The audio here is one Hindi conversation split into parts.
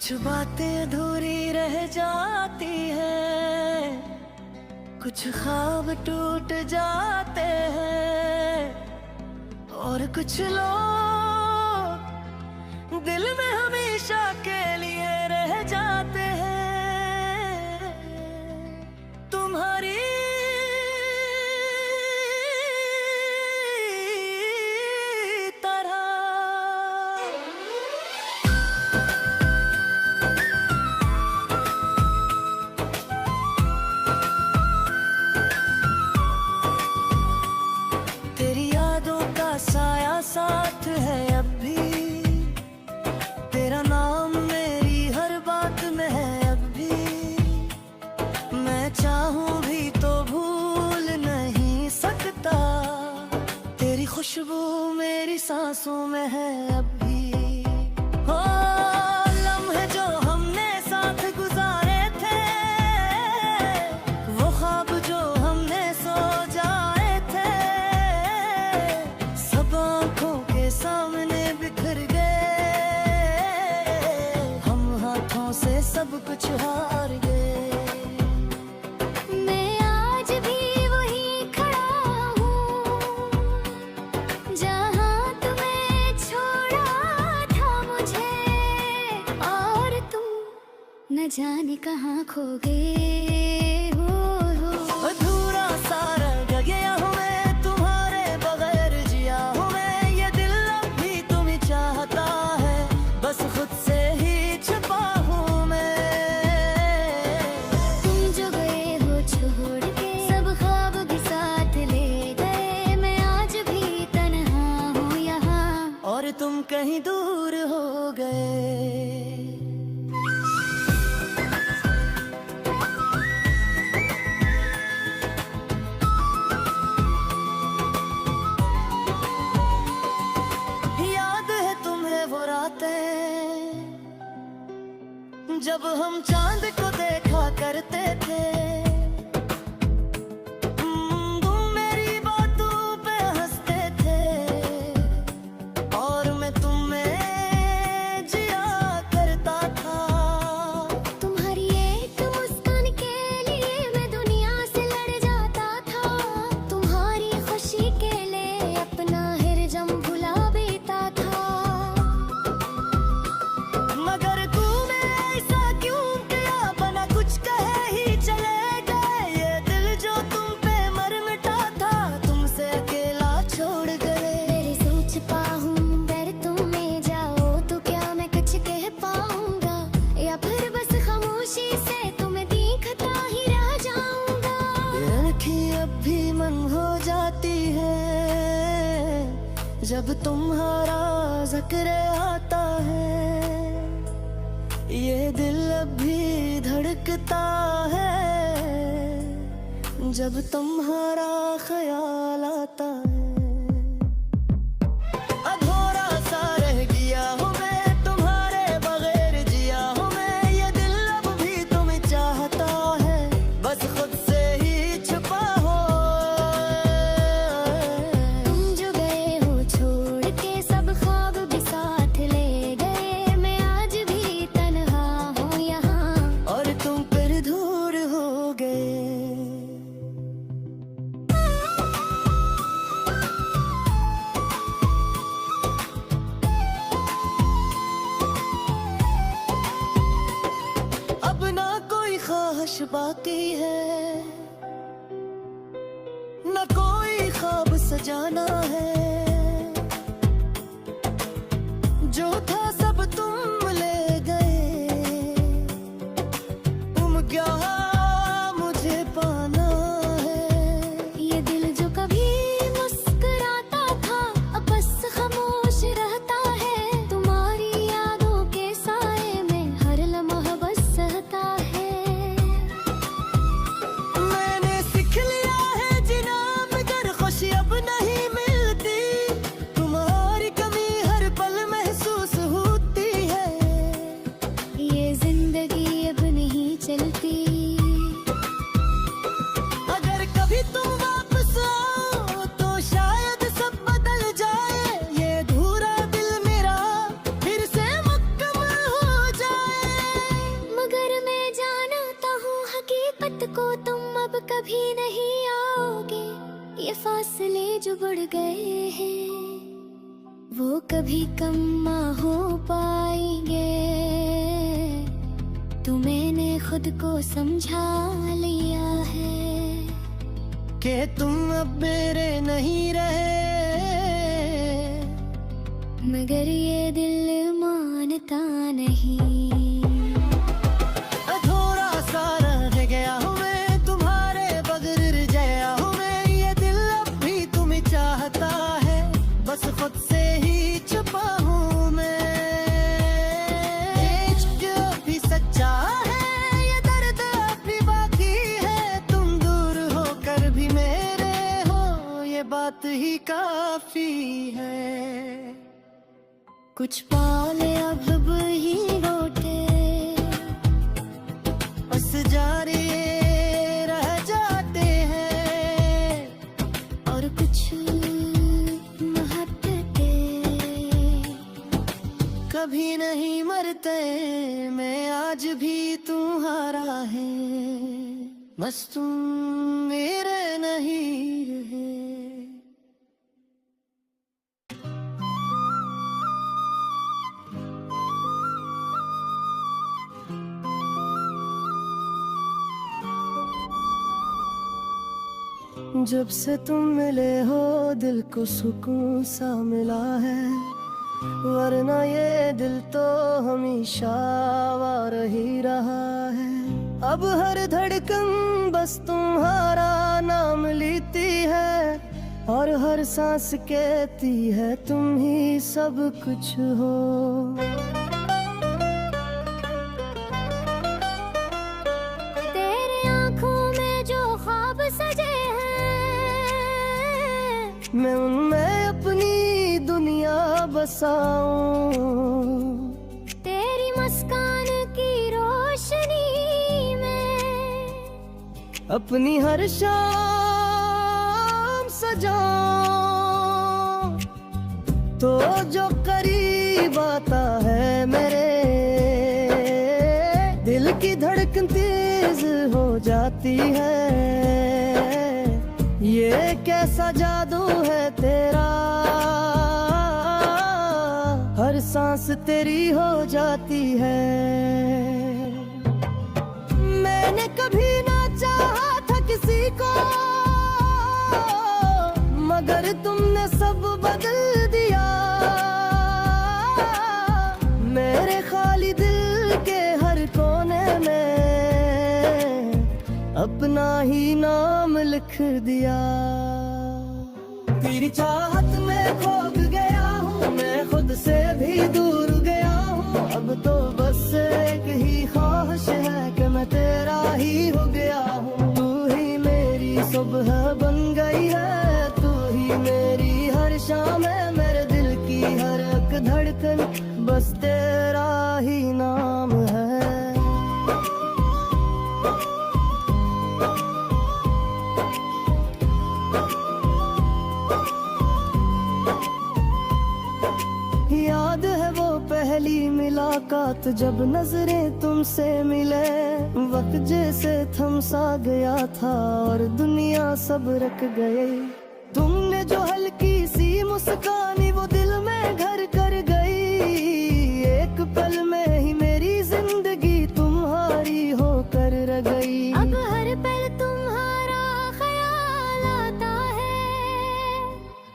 कुछ बातें अधूरी रह जाती हैं, कुछ ख्वाब टूट जाते हैं और कुछ लोग दिल में हमेशा के लिए रह जाते हैं। तुम्हारी साया साथ है अब भी, तेरा नाम मेरी हर बात में है अब भी। मैं चाहूं भी तो भूल नहीं सकता, तेरी खुशबू मेरी सांसों में है अब भी। हो लम्हे जो हमने साथ गुजारे थे, वो ख्वाब जो हमने सो जाए थे, आँखों के सामने बिखर गए, हम हाथों से सब कुछ हार गए। मैं आज भी वही खड़ा हूँ जहाँ तुम्हें छोड़ा था मुझे, और तुम न जाने कहाँ खो गए हो। अधूरा सा रह गया हूँ मैं तुम्हारे बगैर, जिया हूँ मैं, ये दिल अब भी तुम्हें चाहता है, बस खुद से ही छुपा हूँ मैं। तुम जो गए हो छोड़ के, सब ख्वाब भी साथ ले गए, मैं आज भी तन्हा हूँ यहाँ, और तुम कहीं दूर हो गए। जब हम चांद को देखा करते थे, तुम मेरी बातों पे हंसते थे, और मैं तुम्हें जिया करता था। तुम्हारी एक मुस्कान के लिए मैं दुनिया से लड़ जाता था, तुम्हारी खुशी के लिए अपना हिरजम भुला बेता था। मगर तूने ऐसा क्यों किया, बना कुछ कहे ही चले गए, ये दिल जो तुम पे मर मिटा था, तुमसे अकेला छोड़ गए। मेरी सोच पाऊं अगर तुम में जाओ तो क्या मैं कुछ कह पाऊंगा, या फिर बस खामोशी से तुम्हें देखता ही रह जाऊंगा। आँखें अब भी मन हो जाती है जब तुम्हारा जिक्र आता है, ये दिल अब भी धड़कता है जब तुम्हारा ख्याल आता है। अधूरा सा रह गया हूँ मैं तुम्हारे बगैर, जिया हूँ मैं, ये दिल अब भी तुम्हें चाहता है, बस खुद से ही छुपा हो। तुम जो गए हो छोड़ के, सब ख्वाब भी साथ ले गए, मैं आज भी तन्हा हूँ यहाँ, और तुम फिर दूर हो गए। अब ना कोई ख्वाहिश बाकी है, न कोई ख्वाब सजाना है, जो था सब तुम ले गए, तुम क्या मुझे पाना है। ये दिल जो कभी मुस्कुराता था अब बस खामोश रहता है, तुम्हारी यादों के साए में हर लम्हा बस सहता है। मैंने सीख लिया है जीना, मगर खुशी अब नहीं मिलती, को तुम अब कभी नहीं आओगे, ये फासले जो बढ़ गए हैं वो कभी कम ना हो पाएंगे। तो मैंने खुद को समझा लिया है कि तुम अब मेरे नहीं रहे, मगर ये दिल मानता नहीं। अधूरा सा रह गया हूँ मैं, तुम्हारे बगैर जया हूँ मैं। ये दिल अब भी तुम्हें चाहता है, बस खुद से ही छुपा हूँ मैं। इश्क भी सच्चा है, ये दर्द अब भी बाकी है। तुम दूर होकर भी मेरे हो, ये बात ही काफी है। कुछ पाल अब ही रोटे बस जारे रह जाते हैं, और कुछ महत्ते कभी नहीं मरते। मैं आज भी तुम्हारा है, बस तुम मेरे नहीं रहे। जब से तुम मिले हो दिल को सुकून सा मिला है, वरना ये दिल तो हमेशा आवारा ही रहा है। अब हर धड़कन बस तुम्हारा नाम लेती है, और हर सांस कहती है तुम ही सब कुछ हो। तेरे आँखों में जो ख्वाब सजे मैं उनमें अपनी दुनिया बसाऊं, तेरी मुस्कान की रोशनी में अपनी हर शाम सजाऊं। तो जो करीब आता है मेरे, दिल की धड़कन तेज हो जाती है। ये कैसा जादू है तेरा, हर सांस तेरी हो जाती है। मैंने कभी ना चाहा था किसी को, मगर तुमने सब बदल दिया। मेरे खाली दिल के हर कोने में अपना ही नाम लिख दिया। तेरी चाहत में खो गया हूँ मैं, खुद से भी दूर गया हूँ। अब तो बस एक ही ख्वाहिश है कि मैं तेरा ही हो गया हूँ। तू ही मेरी सुबह बन गई है, तू ही मेरी हर शाम है। मेरे दिल की हर एक धड़कन बस तेरा ही नाम है। याद है वो पहली मुलाकात जब नजरें तुमसे मिले, वक्त जैसे थम सा गया था और दुनिया सब रख गए। तुमने जो हल्की सी मुस्कानी वो दिल में घर कर गई। एक पल में ही मेरी जिंदगी तुम्हारी होकर रह गई। अब हर पल तुम्हारा ख्याल आता है,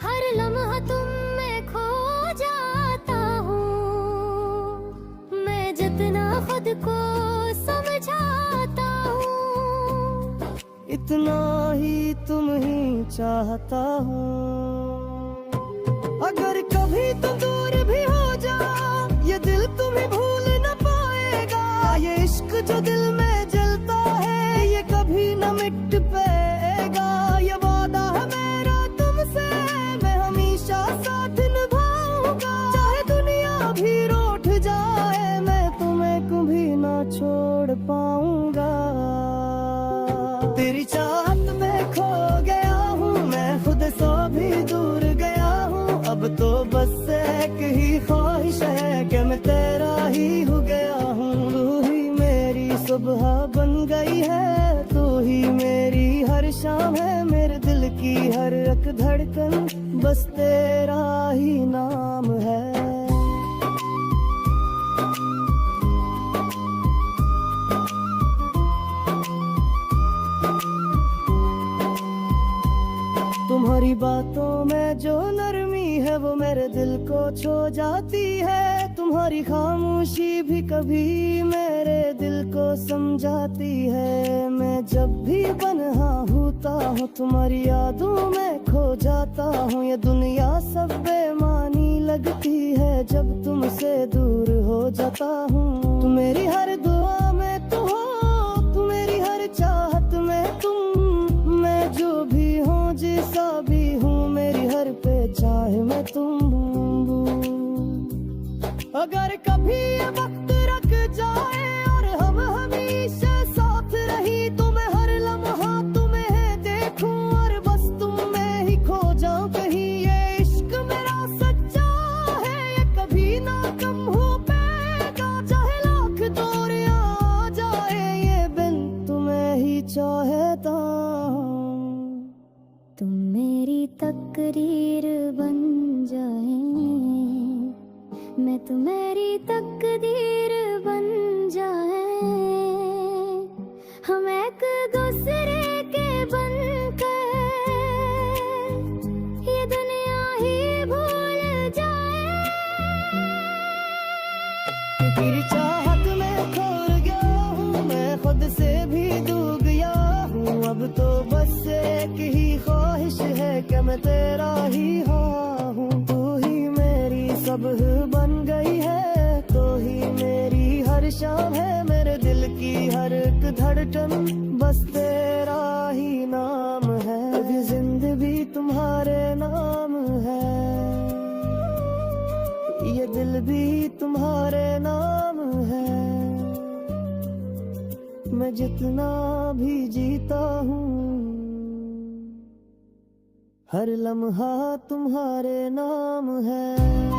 हर लम्हा तुम में खो जाता हूँ। मैं जितना खुद को समझाता हूँ, इतना ही तुम ही चाहता हूँ। अगर कभी तुम दूर भी हो जाओ, ये दिल तुम्हें भूल न पाएगा। ये इश्क जो दिल में जलता है, ये कभी न मिट पाएगा। ये वादा है मेरा तुमसे, मैं हमेशा साथ निभाऊंगा। चाहे दुनिया भी रूठ जाए, मैं तुम्हें कभी ना छोड़ पाऊंगा। तेरी चाहत में खो गया हूँ मैं, खुद से भी दूर गया हूँ। अब तो बस एक ही ख्वाहिश है कि मैं तेरा ही हो गया हूँ। तू ही मेरी सुबह बन गई है, तू ही की हर एक धड़कन बस तेरा ही नाम है। तुम्हारी बातों में जो नरमी है वो मेरे दिल को छू जाती है। तुम्हारी खामोशी भी कभी मेरे दिल को समझाती है। मैं जब भी बन्हा होता हूँ तुम्हारी यादों में खो जाता हूँ। ये दुनिया सब बेमानी लगती है जब तुमसे दूर हो जाता हूँ। तुम मेरी हर दुआ में तुम हो, तुम मेरी हर चाहत में तुम। मैं जो भी हूँ जैसा भी हूँ मेरी हर पे चाहे मैं तुम हूँ। अगर कभी ये वक्त रख जाए और हम हमेशा साथ रही तो मैं हर लम्हा तुम्हें देखूं और बस तुम में ही खो जाऊं कहीं। ये इश्क मेरा सच्चा है ये कभी ना कम हो पाएगा। चाहे लाख दूर आ जाए ये बिन तुम्हें ही चाहता हूं। तुम मेरी तकदीर बन जाए, मैं तुम्हारी तकदीर बन जाए। हम एक दूसरे के बनकर ये दुनिया ही भूल जाए। तेरी चाहत में खो गया हूँ मैं, खुद से भी डूब गया हूँ। अब तो बस एक ही ख्वाहिश है कि मैं तेरा ही हूँ। तू ही मेरी सब बन गई है, तो ही मेरी हर शाम है। मेरे दिल की हर एक धड़कन बस तेरा ही नाम है। अभी जिंदगी तुम्हारे नाम है, ये दिल भी तुम्हारे नाम है। मैं जितना भी जीता हूँ हर लम्हा तुम्हारे नाम है।